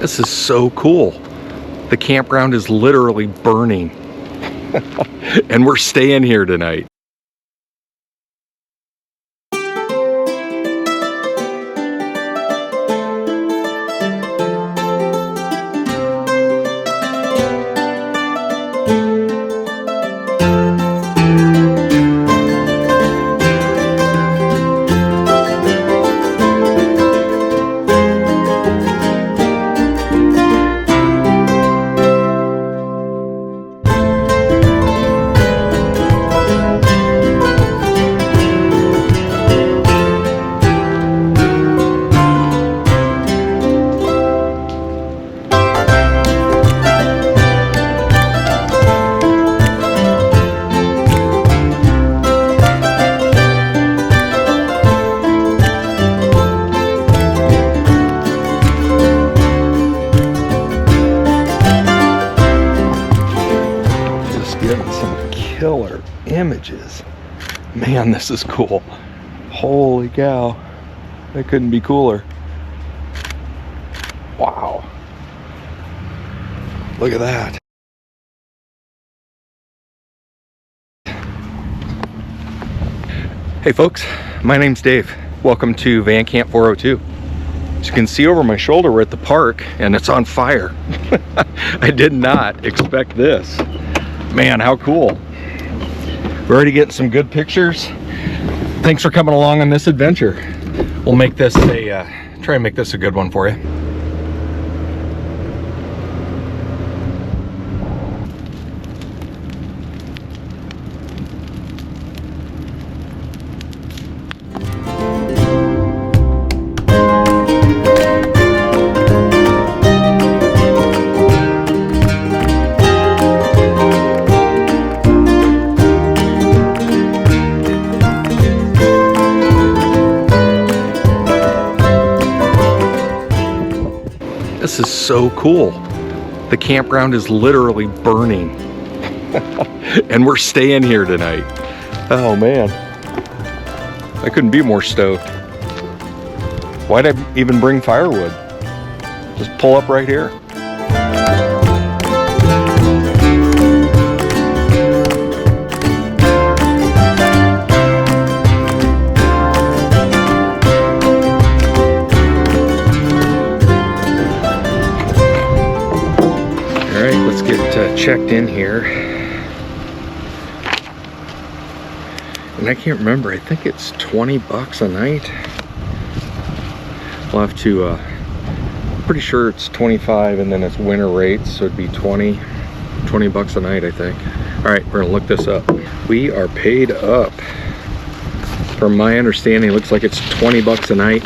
This is so cool. The campground is literally burning. And we're staying here tonight. Killer images. Man, this is cool. Holy cow. That couldn't be cooler. Wow. Look at that. Hey folks, my name's Dave. Welcome to Van Camp 402. As you can see over my shoulder, we're at the park and it's on fire. I did not expect this. Man, how cool. We're already getting some good pictures. Thanks for coming along on this adventure. We'll make this try and make this a good one for you. This is so cool. The campground is literally burning. And we're staying here tonight. Oh man. I couldn't be more stoked. Why'd I even bring firewood? Just pull up right here. Let's get checked in here. And I can't remember, I think it's 20 bucks a night. We'll have to, pretty sure it's 25 and then it's winter rates, so it'd be 20 bucks a night, I think. All right, we're gonna look this up. We are paid up. From my understanding, it looks like it's 20 bucks a night.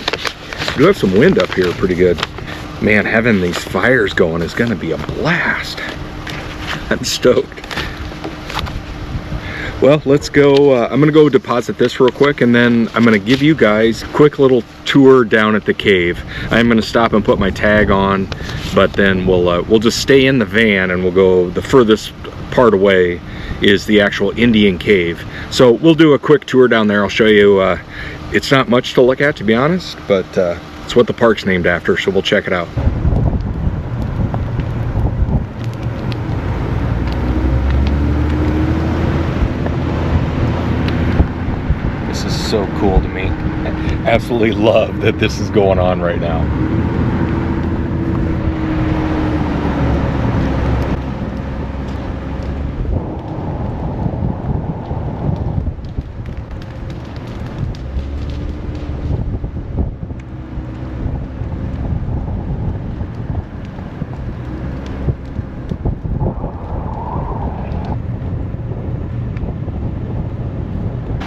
We do have some wind up here pretty good. Man, having these fires going is gonna be a blast. I'm stoked. Well, let's go. I'm gonna go deposit this real quick and then I'm gonna give you guys a quick little tour down at the cave. I'm gonna stop and put my tag on, but then we'll just stay in the van and we'll go. The furthest part away is the actual Indian cave. So we'll do a quick tour down there. I'll show you. It's not much to look at, to be honest, but it's what the park's named after, so we'll check it out. So cool to me. I absolutely love that this is going on right now.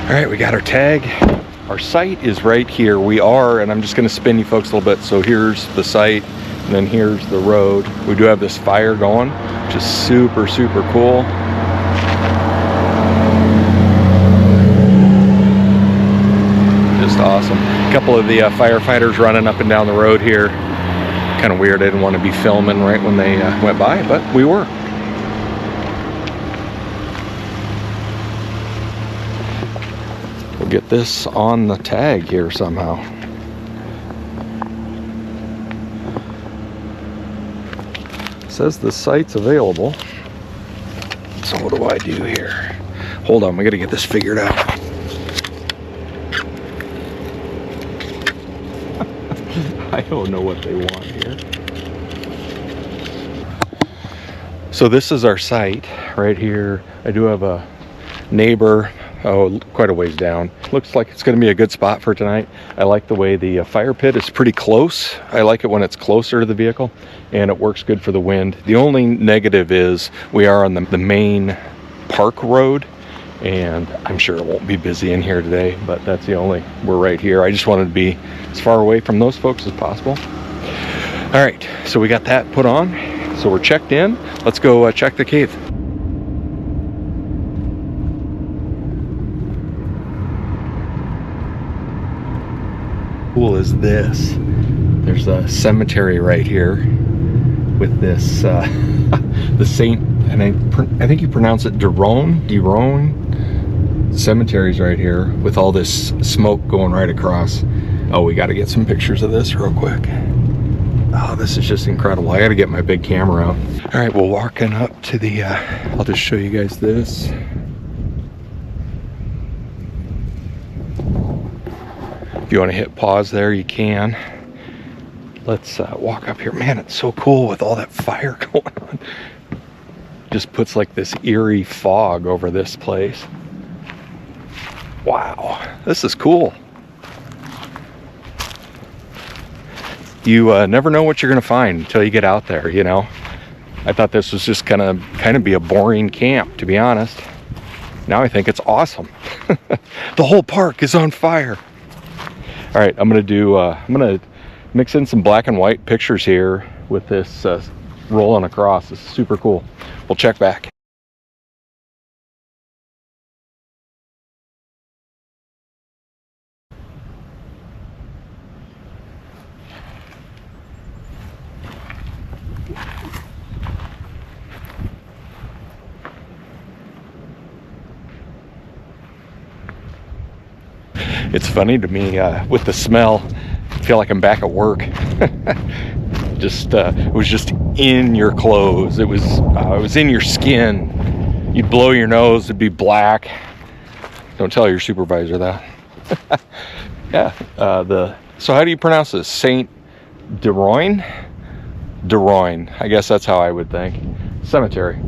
All right, we got our tag. Our site is right here. We are, and I'm just gonna spin you folks a little bit. So here's the site, and then here's the road. We do have this fire going, which is super, super cool. Just awesome. A couple of the firefighters running up and down the road here. Kind of weird, I didn't want to be filming right when they went by, but we were. We'll get this on the tag here somehow. says the site's available. So what do I do here? Hold on, we gotta get this figured out. I don't know what they want here. So this is our site right here. I do have a neighbor, quite a ways down. Looks like it's gonna be a good spot for tonight. I like the way the fire pit is pretty close. I like it when it's closer to the vehicle, and it works good for the wind. The only negative is we are on the main park road, and I'm sure it won't be busy in here today, but that's the only, we're right here. I just wanted to be as far away from those folks as possible. All right, so we got that put on. So we're checked in. Let's go check the cave. Cool is this? There's a cemetery right here with this the Saint, and I think you pronounce it Derone cemetery's right here with all this smoke going right across. Oh, we got to get some pictures of this real quick. Oh, this is just incredible. I got to get my big camera out. All right, we're walking up to the I'll just show you guys this. If you want to hit pause there, you can. Let's walk up here. Man, it's so cool with all that fire going on. Just puts like this eerie fog over this place. Wow, this is cool. You never know what you're gonna find until you get out there, you know. I thought this was just gonna kind of be a boring camp, to be honest. Now I think it's awesome. The whole park is on fire. All right, I'm gonna mix in some black and white pictures here with this rolling across. This is super cool. We'll check back. It's funny to me with the smell. I feel like I'm back at work. It was just in your clothes. It was in your skin. You'd blow your nose, it'd be black. Don't tell your supervisor that. Yeah. So how do you pronounce this? Saint Derone? Derone. I guess that's how I would think. Cemetery.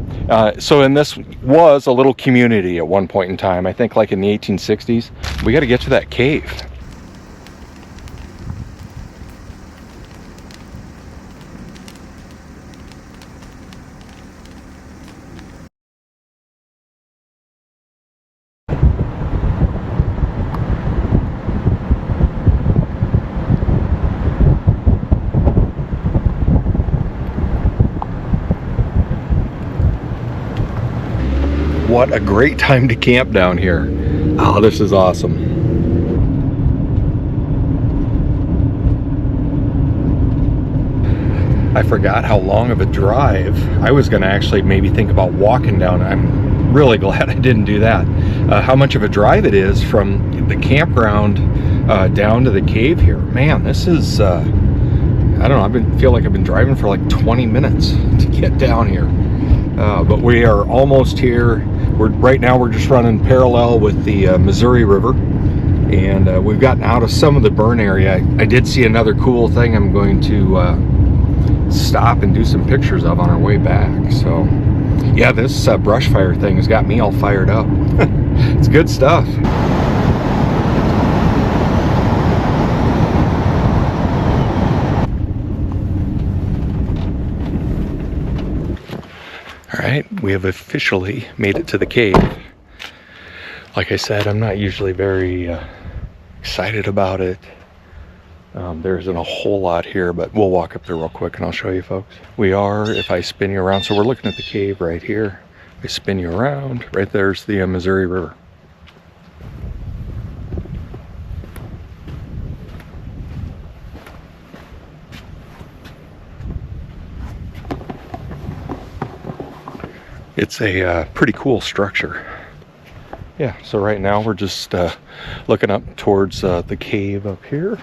So in this was a little community at one point in time, I think like in the 1860s. We got to get to that cave. What a great time to camp down here. Oh, this is awesome. I forgot how long of a drive. I was gonna actually maybe think about walking down. I'm really glad I didn't do that. How much of a drive it is from the campground down to the cave here. Man, this is, I don't know, feel like I've been driving for like 20 minutes to get down here. But we are almost here. Right now we're just running parallel with the Missouri River, and we've gotten out of some of the burn area. I did see another cool thing I'm going to stop and do some pictures of on our way back. So yeah, this brush fire thing has got me all fired up. It's good stuff. All right, we have officially made it to the cave. Like I said, I'm not usually very excited about it. There isn't a whole lot here, but we'll walk up there real quick and I'll show you folks. We are, if I spin you around, so we're looking at the cave right here. I spin you around, right there's the Missouri River. It's a pretty cool structure. Yeah, so right now we're just looking up towards the cave up here.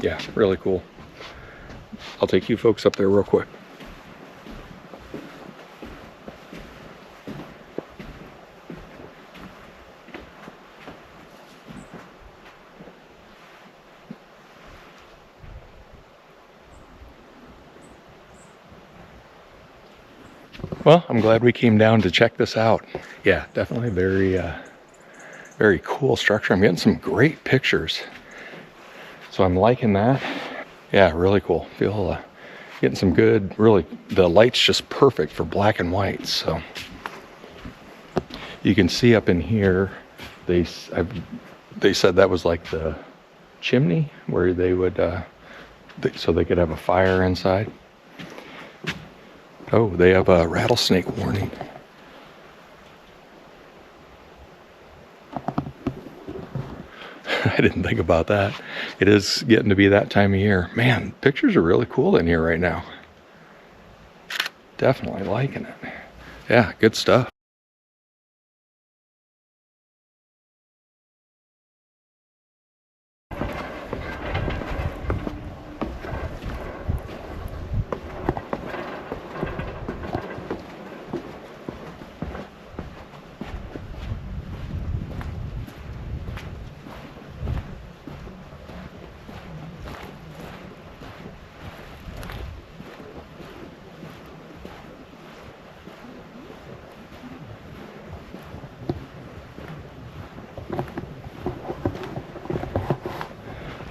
Yeah, really cool. I'll take you folks up there real quick. Well, I'm glad we came down to check this out. Yeah, definitely very cool structure. I'm getting some great pictures, so I'm liking that. Yeah, really cool. Feel getting some good, really, the light's just perfect for black and white. So you can see up in here, they said that was like the chimney where they would, so they could have a fire inside. Oh, they have a rattlesnake warning. I didn't think about that. It is getting to be that time of year. Man, pictures are really cool in here right now. Definitely liking it. Yeah, good stuff.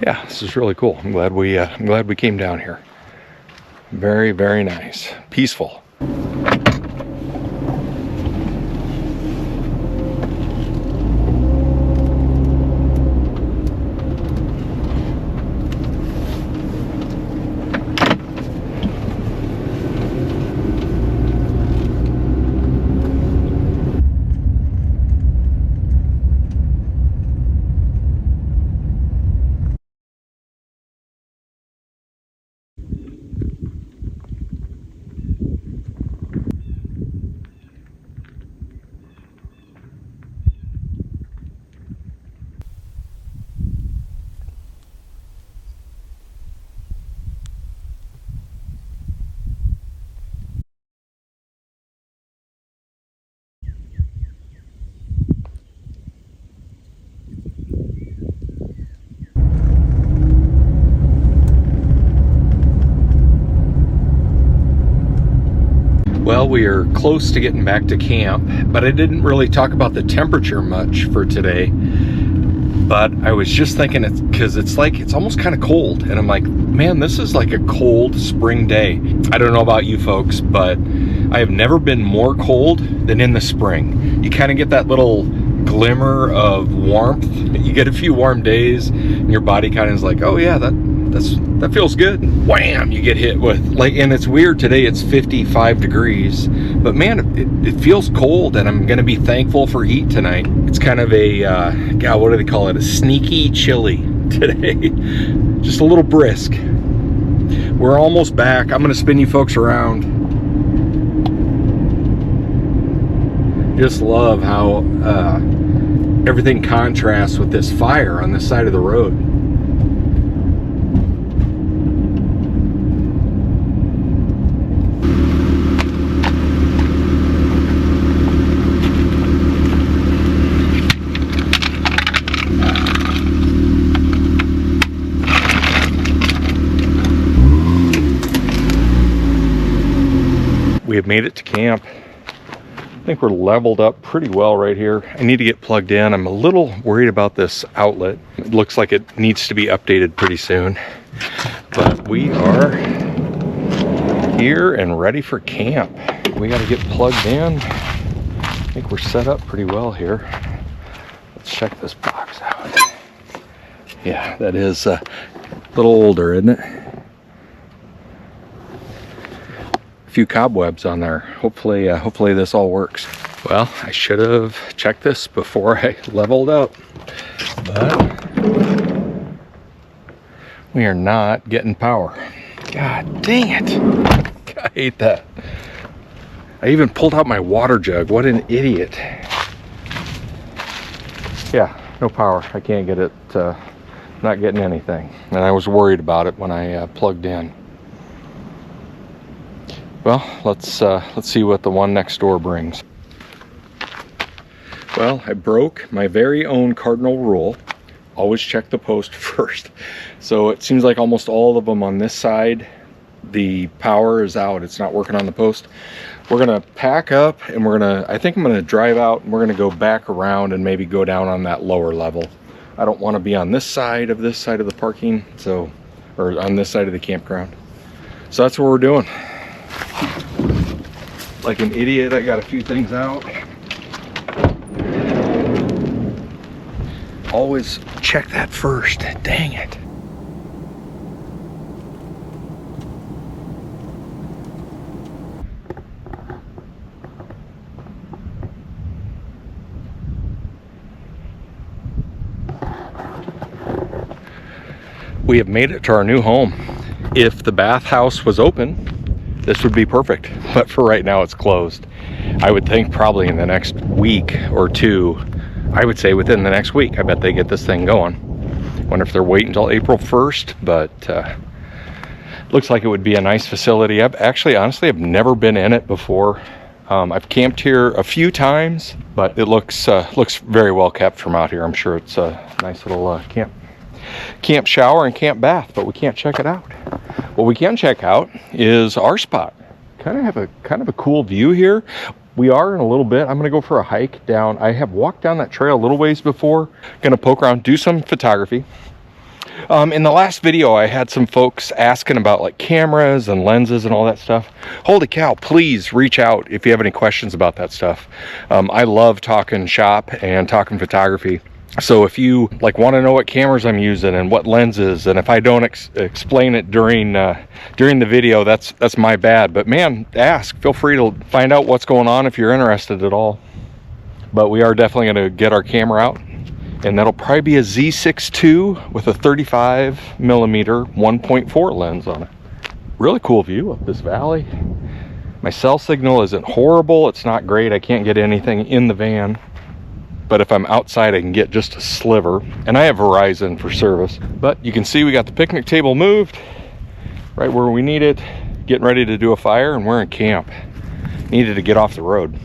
Yeah, this is really cool. I'm glad we came down here. Very, very nice. Peaceful. Well, we are close to getting back to camp, but I didn't really talk about the temperature much for today. But I was just thinking, it's because it's almost kind of cold, and I'm like, man, this is like a cold spring day. I don't know about you folks, but I have never been more cold than in the spring. You kind of get that little glimmer of warmth. You get a few warm days, and your body kind of is like, oh yeah, that feels good. Wham, you get hit with, like, and it's weird, today it's 55 degrees, but man, it feels cold, and I'm gonna be thankful for heat tonight. It's kind of a God, what do they call it, a sneaky chilly today. Just a little brisk. We're almost back. I'm gonna spin you folks around. Just love how everything contrasts with this fire on this side of the road. We have made it to camp. I think we're leveled up pretty well right here. I need to get plugged in. I'm a little worried about this outlet. It looks like it needs to be updated pretty soon. But we are here and ready for camp. We got to get plugged in. I think we're set up pretty well here. Let's check this box out. Yeah, that is a little older, isn't it? Few cobwebs on there. Hopefully this all works. Well, I should have checked this before I leveled up, but we are not getting power. God dang it. I hate that. I even pulled out my water jug. What an idiot. Yeah, no power. I can't get it not getting anything. And I was worried about it when I plugged in. Well, let's see what the one next door brings. Well, I broke my very own cardinal rule. Always check the post first. So it seems like almost all of them on this side, the power is out. It's not working on the post. We're gonna pack up and I think I'm gonna drive out and we're gonna go back around and maybe go down on that lower level. I don't want to be on this side of the parking, or on this side of the campground. So that's what we're doing. Like an idiot, I got a few things out. Always check that first. Dang it. We have made it to our new home. If the bathhouse was open, this would be perfect, but for right now it's closed. I would think probably in the next week or two, I would say within the next week, I bet they get this thing going. Wonder if they're waiting until April 1st, but looks like it would be a nice facility. Honestly, I've never been in it before. I've camped here a few times, but it looks very well kept from out here. I'm sure it's a nice little camp shower and camp bath, but we can't check it out. What we can check out is our spot. Kind of a cool view here. We are in a little bit. I'm gonna go for a hike down. I have walked down that trail a little ways before. Gonna poke around, do some photography. In the last video, I had some folks asking about like cameras and lenses and all that stuff. Holy cow, please reach out if you have any questions about that stuff. I love talking shop and talking photography. So if you want to know what cameras I'm using and what lenses, and if I don't explain it during the video, that's my bad. But man, ask. Feel free to find out what's going on if you're interested at all. But we are definitely going to get our camera out, and that'll probably be a Z6 II with a 35mm 1.4 lens on it. Really cool view of this valley. My cell signal isn't horrible. It's not great. I can't get anything in the van. But if I'm outside, I can get just a sliver. And I have Verizon for service. But you can see we got the picnic table moved right where we need it. Getting ready to do a fire, and we're in camp. Needed to get off the road.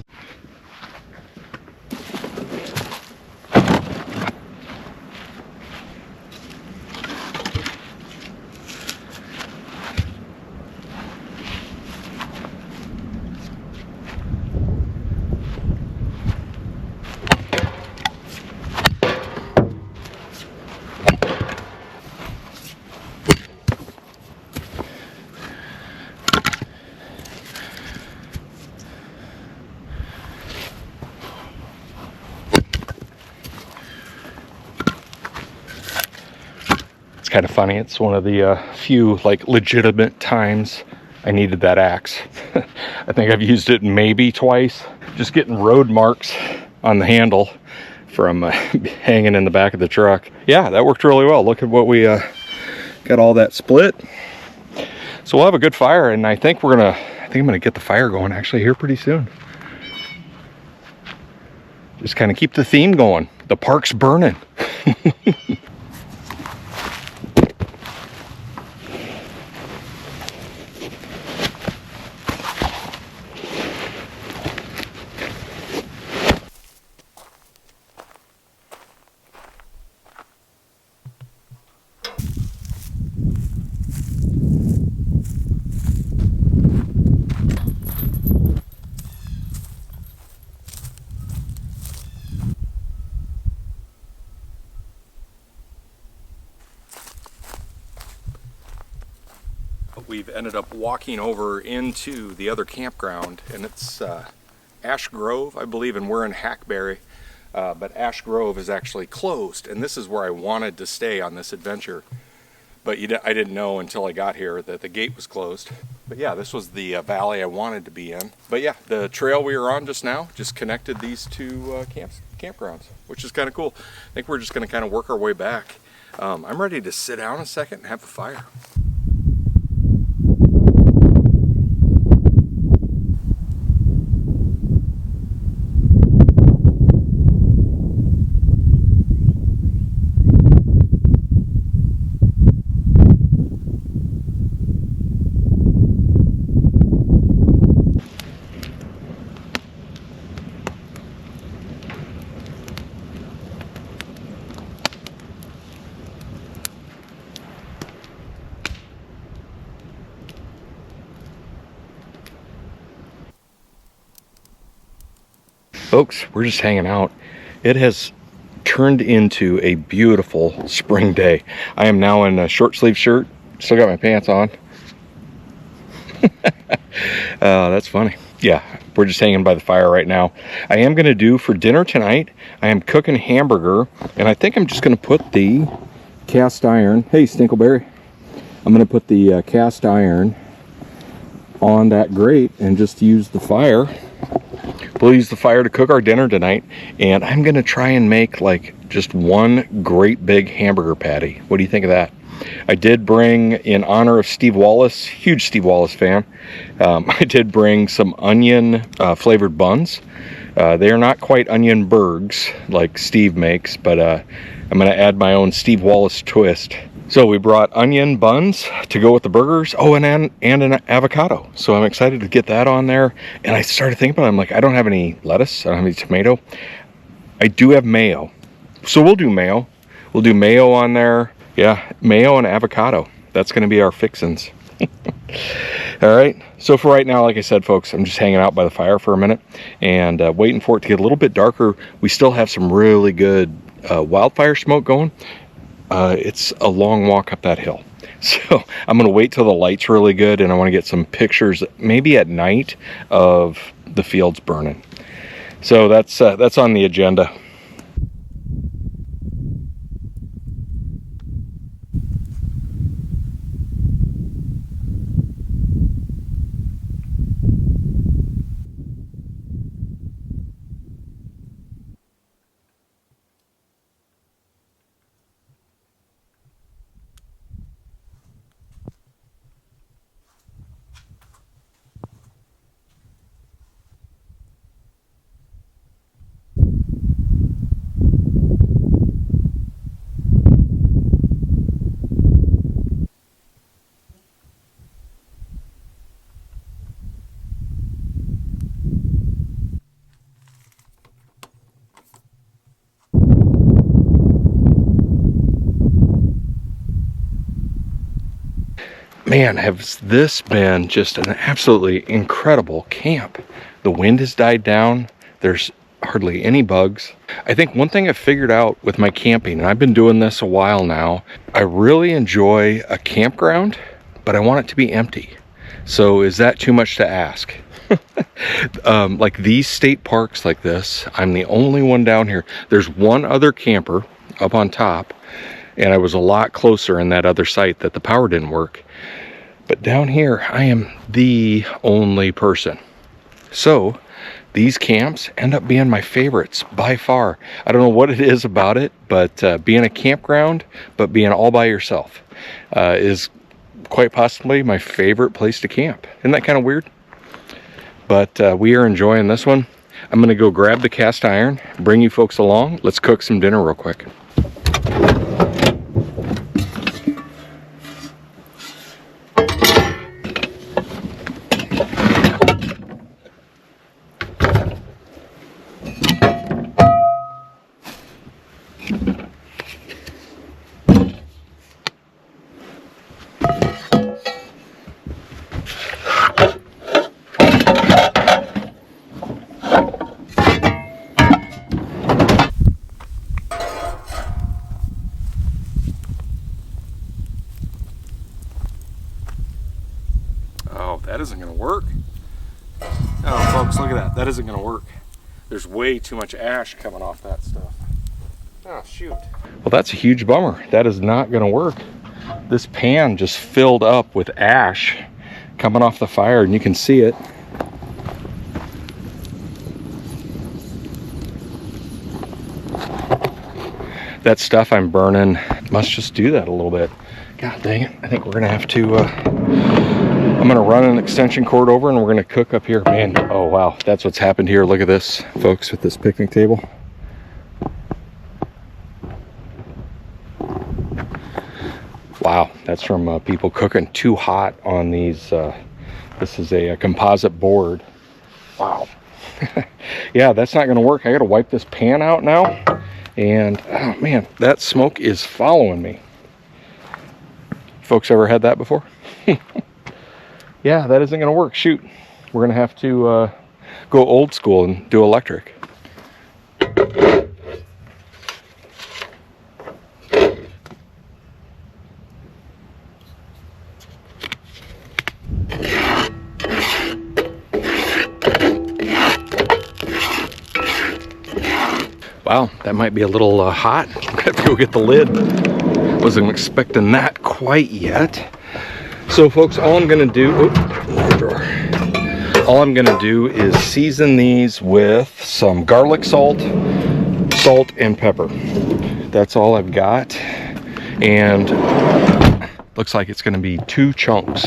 Kind of funny. It's one of the few legitimate times I needed that axe. I think I've used it maybe twice. Just getting road marks on the handle from hanging in the back of the truck. Yeah, that worked really well. Look at what we got, all that split. So we'll have a good fire, and I think I'm gonna get the fire going actually here pretty soon. Just kind of keep the theme going. The park's burning. We've ended up walking over into the other campground, and it's Ash Grove, I believe, and we're in Hackberry. But Ash Grove is actually closed, and this is where I wanted to stay on this adventure. But I didn't know until I got here that the gate was closed. But yeah, this was the valley I wanted to be in. But yeah, the trail we were on just now just connected these two campgrounds, which is kind of cool. I think we're just going to kind of work our way back. I'm ready to sit down a second and have a fire. Folks, we're just hanging out. It has turned into a beautiful spring day. I am now in a short sleeve shirt. Still got my pants on. That's funny. Yeah, we're just hanging by the fire right now. I am going to do for dinner tonight, I am cooking hamburger, and I think I'm just going to put the cast iron. Hey, Stinkleberry. I'm going to put the cast iron on that grate and just use the fire. We'll use the fire to cook our dinner tonight, and I'm going to try and make like just one great big hamburger patty. What do you think of that? I did bring, in honor of Steve Wallace, huge Steve Wallace fan, I did bring some onion flavored buns. They are not quite onion bergs like Steve makes, but I'm going to add my own Steve Wallace twist. So we brought onion buns to go with the burgers. Oh, and an avocado. So I'm excited to get that on there. And I started thinking about it. I'm like, I don't have any lettuce. I don't have any tomato. I do have mayo. So we'll do mayo. We'll do mayo on there. Yeah, mayo and avocado. That's going to be our fixins. All right. So for right now, like I said, folks, I'm just hanging out by the fire for a minute and waiting for it to get a little bit darker. We still have some really good wildfire smoke going. It's a long walk up that hill. So I'm going to wait till the light's really good, and I want to get some pictures, maybe at night, of the fields burning. So that's on the agenda. Man, has this been just an absolutely incredible camp. The wind has died down. There's hardly any bugs. I think one thing I've figured out with my camping, and I've been doing this a while now, I really enjoy a campground, but I want it to be empty. So is that too much to ask? Like these state parks like this, I'm the only one down here. There's one other camper up on top, and I was a lot closer in that other site that the power didn't work. But down here, I am the only person. So these camps end up being my favorites by far. I don't know what it is about it, but being a campground, but being all by yourself is quite possibly my favorite place to camp. Isn't that kind of weird? But we are enjoying this one. I'm going to go grab the cast iron, bring you folks along. Let's cook some dinner real quick. That isn't going to work. Oh, folks, look at that. That isn't going to work. There's way too much ash coming off that stuff. Oh, shoot. Well, that's a huge bummer. That is not going to work. This pan just filled up with ash coming off the fire, and you can see it. That stuff I'm burning must just do that a little bit. God dang it. I think we're going to have to... I'm going to run an extension cord over and we're going to cook up here. Man, oh wow, that's what's happened here. Look at this, folks, with this picnic table. Wow, that's from people cooking too hot on these. This is a composite board. Wow. Yeah, that's not going to work. I got to wipe this pan out now. And, oh man, that smoke is following me. Folks ever had that before? Yeah, that isn't going to work. Shoot. We're going to have to go old school and do electric. Wow, that might be a little hot. I'm gonna have to go get the lid. Wasn't expecting that quite yet. So folks, all I'm gonna do, all I'm gonna do is season these with some garlic salt, salt and pepper. That's all I've got. And looks like it's gonna be 2 chunks.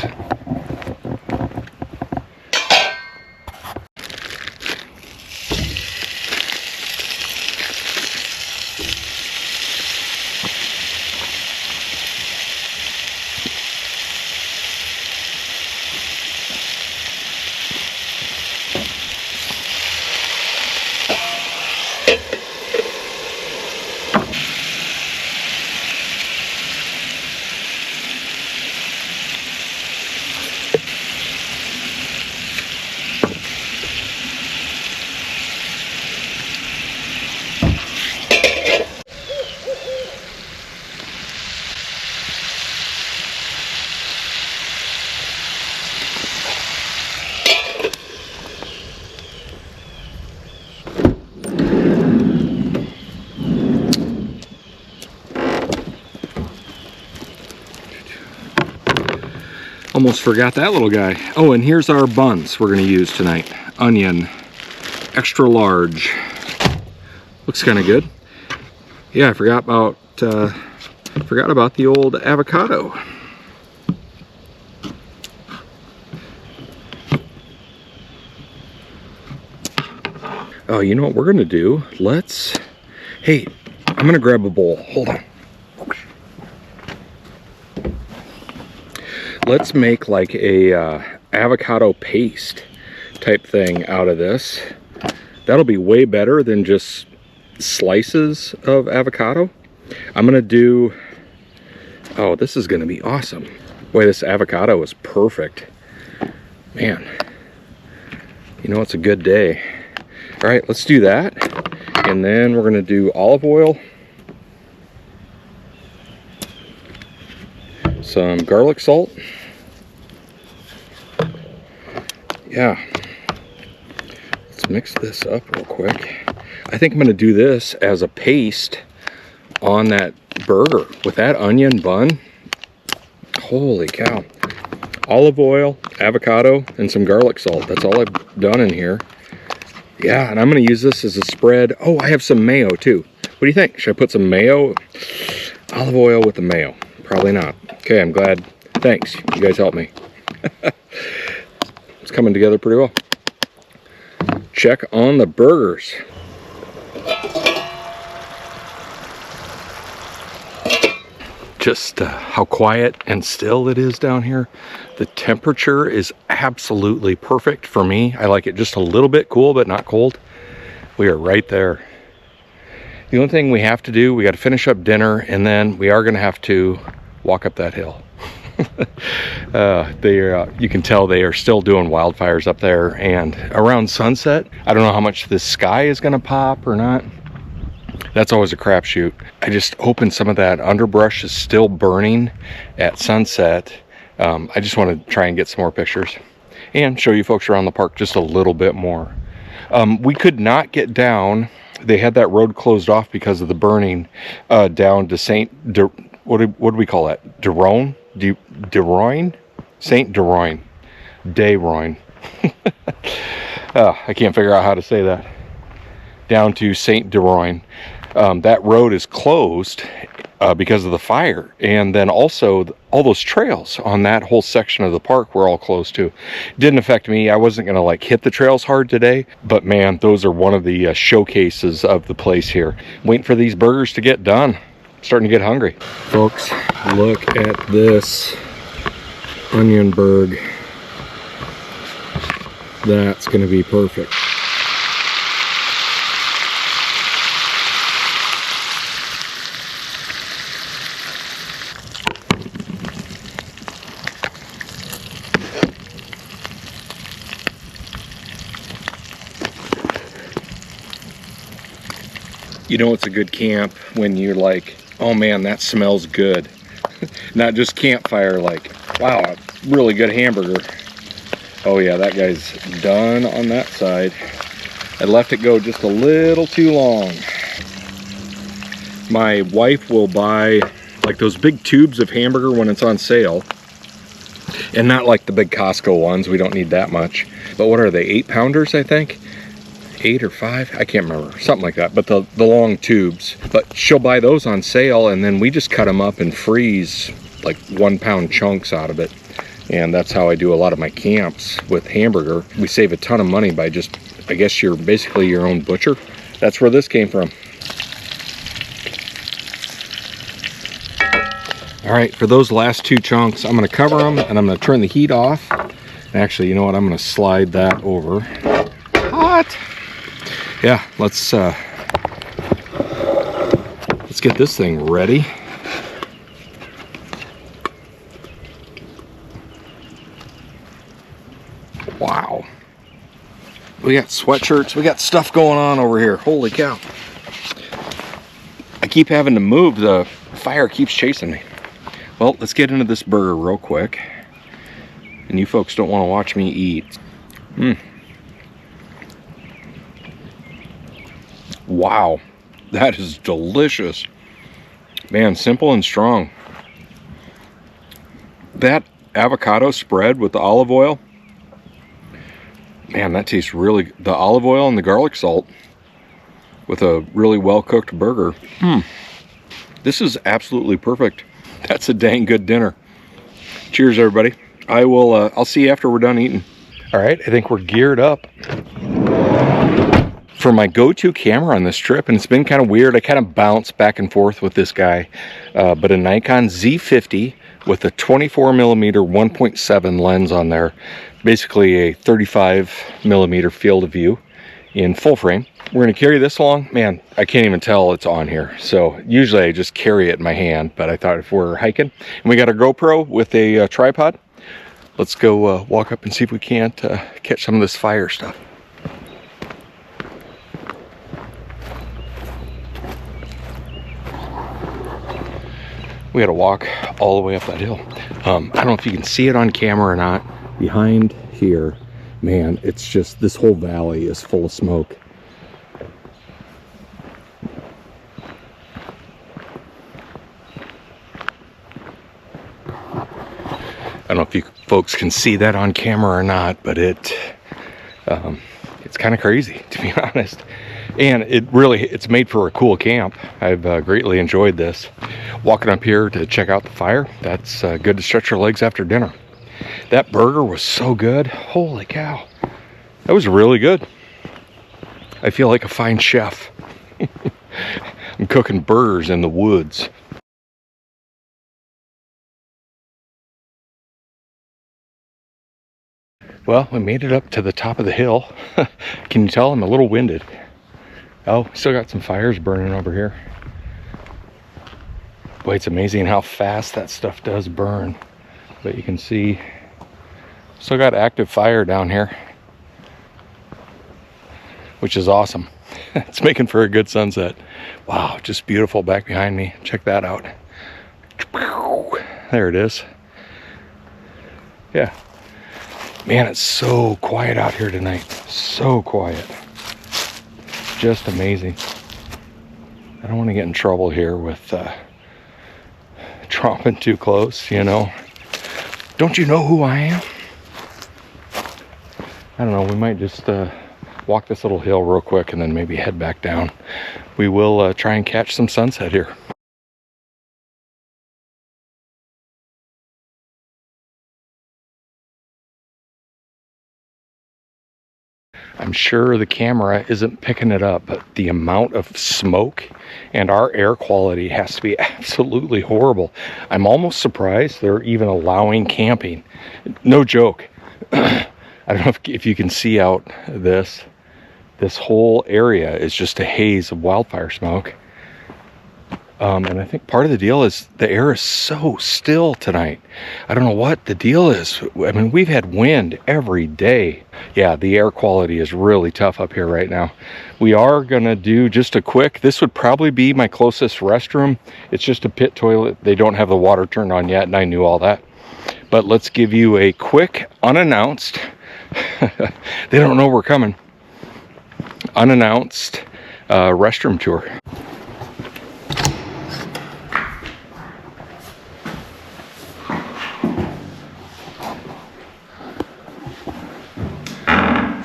Almost forgot that little guy. Oh, and here's our buns we're gonna use tonight. Onion, extra large. Looks kind of good. Yeah, I forgot about the old avocado. Oh, you know what we're gonna do? Hey, I'm gonna grab a bowl. Hold on. Let's make like a avocado paste type thing out of this. That'll be way better than just slices of avocado. I'm gonna do, oh, this is gonna be awesome. Boy, this avocado is perfect. Man, you know, it's a good day. All right, let's do that. And then we're gonna do olive oil, some garlic salt. Yeah, let's mix this up real quick. I think I'm gonna do this as a paste on that burger with that onion bun. Holy cow. Olive oil, avocado, and some garlic salt. That's all I've done in here. Yeah, and I'm gonna use this as a spread. Oh, I have some mayo too. What do you think? Should I put some mayo? Olive oil with the mayo? Probably not. Okay, I'm glad. Thanks, you guys helped me. It's coming together pretty well. Check on the burgers. Just how quiet and still it is down here. The temperature is absolutely perfect for me. I like it just a little bit cool, but not cold. We are right there. The only thing we have to do, we got to finish up dinner, and then we are going to have to walk up that hill. You can tell they are still doing wildfires up there, and around sunset, I don't know how much the sky is going to pop or not. That's always a crapshoot. I just hoping some of that underbrush is still burning at sunset. I just want to try and get some more pictures and show you folks around the park just a little bit more. We could not get down. They had that road closed off because of the burning down to what do we call that? Deroyne? St. Deroyne. Deroyne. I can't figure out how to say that. Down to St. Deroyne. That road is closed because of the fire, and then also all those trails on that whole section of the park were all closed too. Didn't affect me. I wasn't gonna like hit the trails hard today, but man, those are one of the showcases of the place here. Waiting for these burgers to get done. Starting to get hungry. Folks, look at this onion burg. That's gonna be perfect. You know it's a good camp when you're like, oh man, that smells good. Not just campfire, like, wow, a really good hamburger. Oh yeah, that guy's done on that side. I left it go just a little too long. My wife will buy like those big tubes of hamburger when it's on sale. And not like the big Costco ones, we don't need that much. But what are they, 8-pounders, I think? 8 or 5, I can't remember, something like that. But the long tubes. But she'll buy those on sale, and then we just cut them up and freeze like 1-pound chunks out of it. And that's how I do a lot of my camps with hamburger. We save a ton of money by just, I guess you're basically your own butcher. That's where this came from. All right, for those last 2 chunks, I'm gonna cover them and I'm gonna turn the heat off. Actually, you know what, I'm gonna slide that over. Hot! Yeah, let's get this thing ready. Wow. We got sweatshirts, we got stuff going on over here. Holy cow. I keep having to move, the fire keeps chasing me. Well, let's get into this burger real quick. And you folks don't want to watch me eat. Wow, that is delicious. Man, simple and strong. That avocado spread with the olive oil, man, that tastes really, the olive oil and the garlic salt with a really well-cooked burger. This is absolutely perfect. That's a dang good dinner. Cheers, everybody. I'll see you after we're done eating. All right, I think we're geared up for my go-to camera on this trip, and it's been kind of weird. I kind of bounce back and forth with this guy, but a Nikon Z50 with a 24mm 1.7 lens on there, basically a 35mm field of view in full frame. We're gonna carry this along. Man, I can't even tell it's on here. So usually I just carry it in my hand, but I thought if we're hiking and we got a GoPro with a tripod, let's go walk up and see if we can't catch some of this fire stuff. We had to walk all the way up that hill. I don't know if you can see it on camera or not. Behind here, man, it's just, this whole valley is full of smoke. I don't know if you folks can see that on camera or not, but it's kind of crazy, to be honest. And it's made for a cool camp. I've greatly enjoyed this. Walking up here to check out the fire, that's good to stretch your legs after dinner. That burger was so good. Holy cow. That was really good. I feel like a fine chef. I'm cooking burgers in the woods. Well, we made it up to the top of the hill. Can you tell I'm a little winded? Oh, still got some fires burning over here. Boy, it's amazing how fast that stuff does burn. But you can see, still got active fire down here, which is awesome. It's making for a good sunset. Wow, just beautiful back behind me. Check that out. There it is. Yeah. Man, it's so quiet out here tonight. So quiet. Just amazing. I don't want to get in trouble here with tromping too close, you know. Don't you know who I am? I don't know, we might just walk this little hill real quick and then maybe head back down. We will try and catch some sunset here. I'm sure the camera isn't picking it up, but the amount of smoke and our air quality has to be absolutely horrible. I'm almost surprised they're even allowing camping. No joke. I don't know if you can see out this whole area is just a haze of wildfire smoke. And I think part of the deal is the air is so still tonight. I don't know what the deal is. I mean, we've had wind every day. Yeah, the air quality is really tough up here right now. We are gonna do just a quick, this would probably be my closest restroom. It's just a pit toilet. They don't have the water turned on yet, and I knew all that. But let's give you a quick, unannounced, they don't know we're coming, unannounced restroom tour.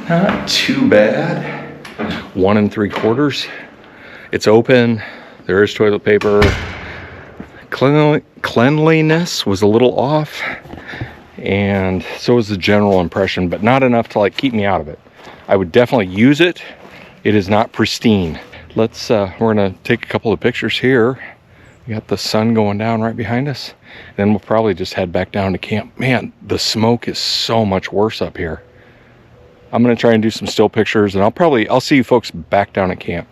Not too bad. 1 3/4. It's open. There is toilet paper. Cleanliness was a little off, and so was the general impression, but not enough to like keep me out of it. I would definitely use it. It is not pristine. Let's we're gonna take a couple of pictures here. We got the sun going down right behind us. Then we'll probably just head back down to camp. Man, the smoke is so much worse up here. I'm gonna try and do some still pictures, and I'll see you folks back down at camp.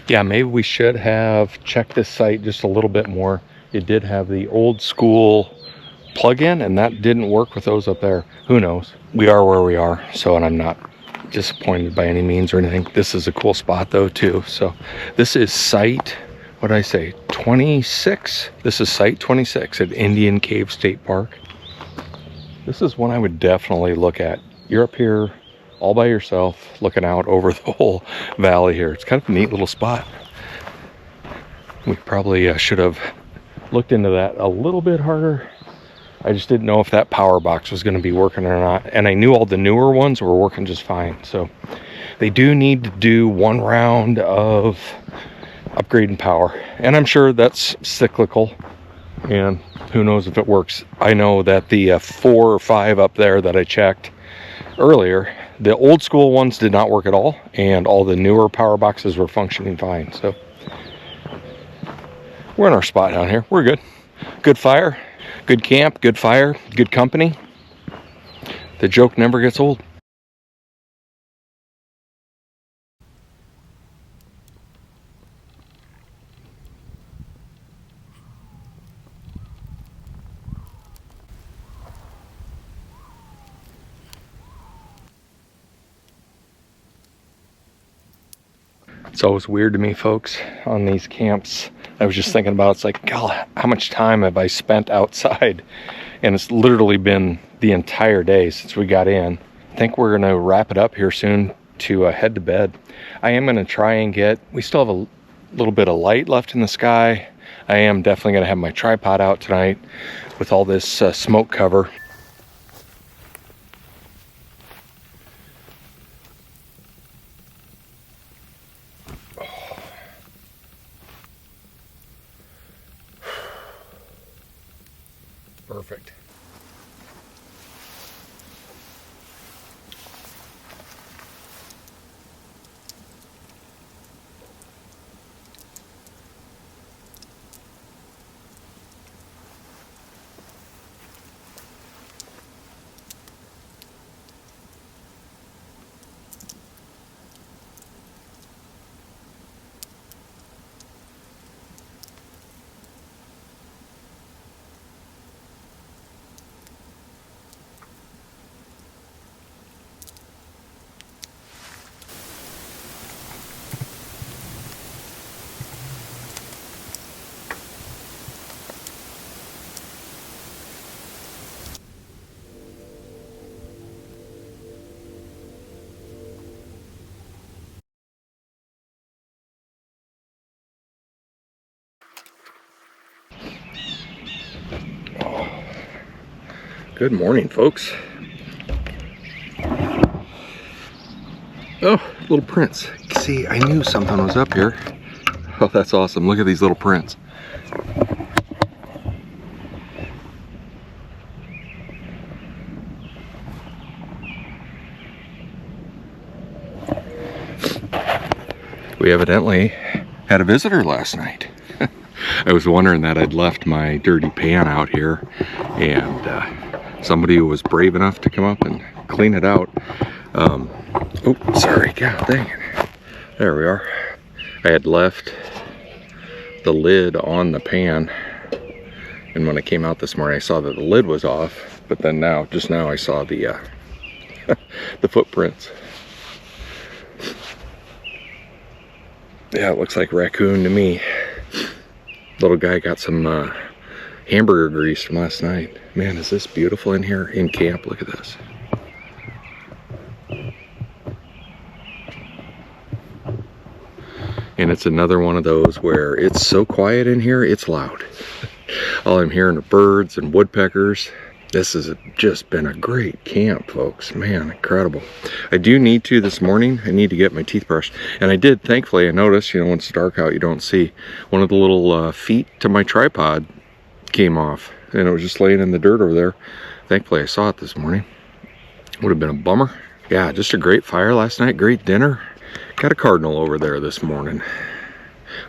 Yeah, maybe we should have checked this site just a little bit more. It did have the old school plug-in, and that didn't work with those up there. Who knows? We are where we are, so, and I'm not disappointed by any means or anything. This is a cool spot though too. So this is site, what did I say, 26? This is site 26 at Indian Cave State Park. This is one I would definitely look at. You're up here all by yourself, looking out over the whole valley here. It's kind of a neat little spot. We probably should have looked into that a little bit harder. I just didn't know if that power box was going to be working or not. And I knew all the newer ones were working just fine. So they do need to do one round of upgrading power. And I'm sure that's cyclical. And who knows if it works. I know that the 4 or 5 up there that I checked earlier, the old school ones did not work at all, and all the newer power boxes were functioning fine. So we're in our spot down here. We're good. Good fire, good camp, good fire, good company. The joke never gets old. It's always weird to me, folks, on these camps. I was just thinking about, it's like, God, how much time have I spent outside? And it's literally been the entire day since we got in. I think we're gonna wrap it up here soon to head to bed. I am gonna try and we still have a little bit of light left in the sky. I am definitely gonna have my tripod out tonight with all this smoke cover. Perfect. Good morning, folks. Oh, little prints. See, I knew something was up here. Oh, that's awesome. Look at these little prints. We evidently had a visitor last night. I was wondering that. I'd left my dirty pan out here, and somebody was brave enough to come up and clean it out. Oh, sorry, god dang it. There we are. I had left the lid on the pan, And when I came out this morning, I saw that the lid was off, but then just now I saw the the footprints. Yeah, it looks like raccoon to me. Little guy got some hamburger grease from last night. Man, is this beautiful in here in camp? Look at this. And it's another one of those where it's so quiet in here, it's loud. All I'm hearing are birds and woodpeckers. This has just been a great camp, folks. Man, incredible. I do need to this morning. I need to get my teeth brushed. And I did, thankfully. I noticed, you know, when it's dark out, you don't see. One of the little feet to my tripod came off. And it was just laying in the dirt over there. Thankfully, I saw it this morning. Would have been a bummer. Yeah, just a great fire last night. Great dinner. Got a cardinal over there this morning.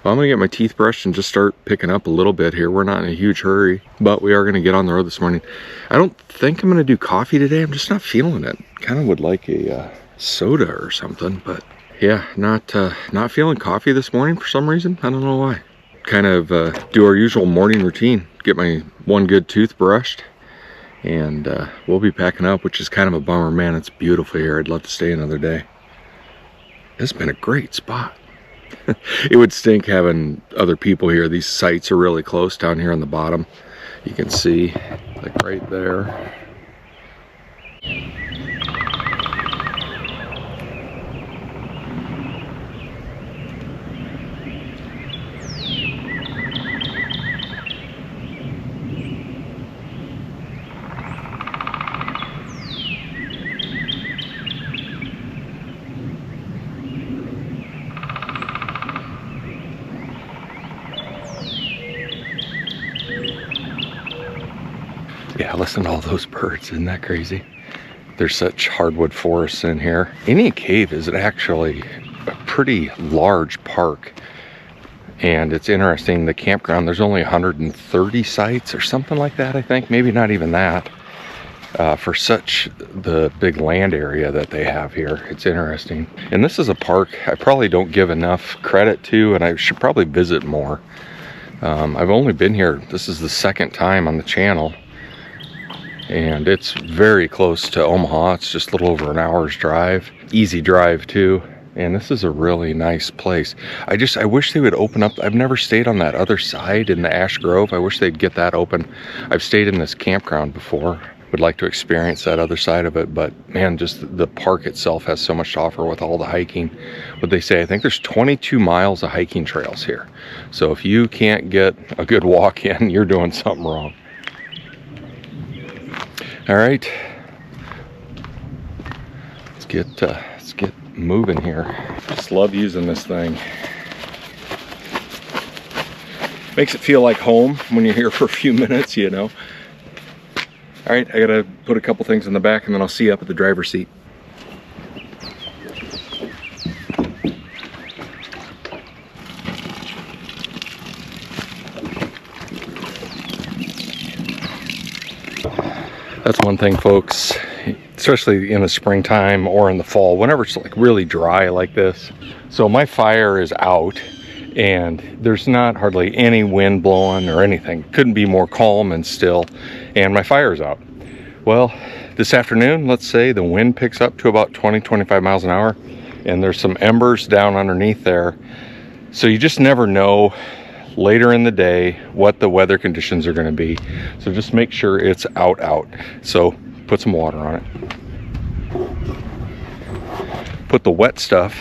Well, I'm gonna get my teeth brushed and just start picking up a little bit here. We're not in a huge hurry, but we are gonna get on the road this morning. I don't think I'm gonna do coffee today. I'm just not feeling it. Kind of would like a soda or something, but yeah, not feeling coffee this morning for some reason. I don't know why. Kind of do our usual morning routine. Get my one good tooth brushed, and we'll be packing up, which is kind of a bummer. Man, it's beautiful here. I'd love to stay another day. This has been a great spot. It would stink having other people here. These sites are really close down here on the bottom. You can see, like right there. Yeah, listen to all those birds. Isn't that crazy? There's such hardwood forests in here. Indian Cave is actually a pretty large park. And it's interesting, the campground, there's only 130 sites or something like that, I think. Maybe not even that. For such the big land area that they have here. It's interesting. And this is a park I probably don't give enough credit to, and I should probably visit more. I've only been here, this is the second time on the channel. And it's very close to Omaha. It's just a little over an hour's drive. Easy drive too. And this is a really nice place. I wish they would open up. I've never stayed on that other side in the Ash Grove. I wish they'd get that open. I've stayed in this campground before. Would like to experience that other side of it. But man, just the park itself has so much to offer with all the hiking. What they say, I think there's 22 miles of hiking trails here. So if you can't get a good walk in, you're doing something wrong. All right, let's get moving here. Just love using this thing. Makes it feel like home when you're here for a few minutes, you know. All right, I gotta put a couple things in the back and then I'll see you up at the driver's seat. That's one thing, folks, especially in the springtime or in the fall, whenever it's like really dry like this. So my fire is out and there's not hardly any wind blowing or anything. Couldn't be more calm and still, and my fire is out. Well, this afternoon, let's say the wind picks up to about 20-25 miles an hour and there's some embers down underneath there. So you just never know later in the day what the weather conditions are going to be. So just make sure it's out. So put some water on it. Put the wet stuff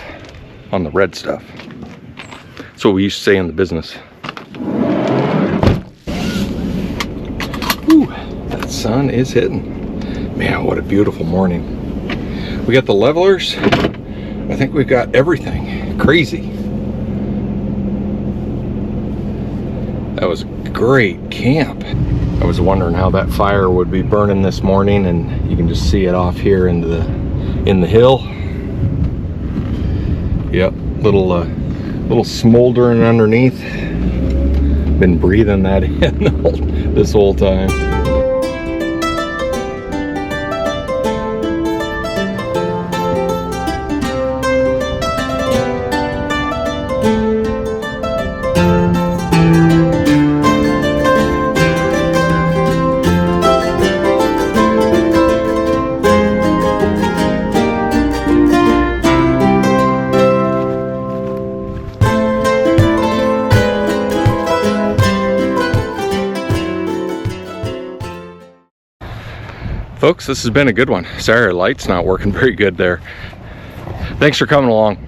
on the red stuff. That's what we used to say in the business. Whew, that sun is hitting. Man, what a beautiful morning. We got the levelers. I think we've got everything. Crazy. That was a great camp. I was wondering how that fire would be burning this morning, and you can just see it off here in the hill. Yep, little smoldering underneath. Been breathing that in this whole time. Folks, this has been a good one. Sorry, our light's not working very good there. Thanks for coming along.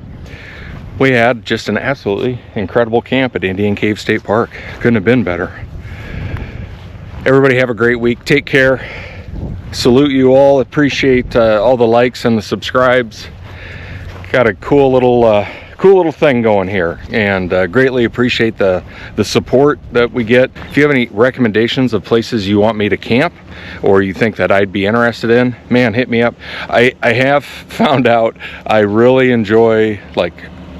We had just an absolutely incredible camp at Indian Cave State Park. Couldn't have been better. Everybody have a great week. Take care. Salute you all. Appreciate all the likes and the subscribes. Got a cool little thing going here, and greatly appreciate the support that we get. If you have any recommendations of places you want me to camp or you think that I'd be interested in, man, hit me up. I have found out I really enjoy like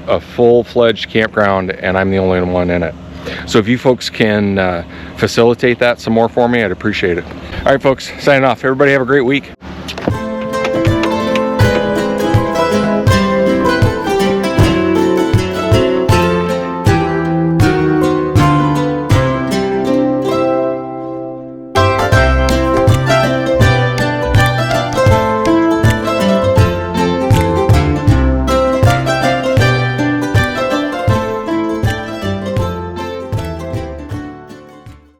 a full-fledged campground, and I'm the only one in it. So if you folks can facilitate that some more for me, I'd appreciate it. All right, folks, signing off. Everybody have a great week.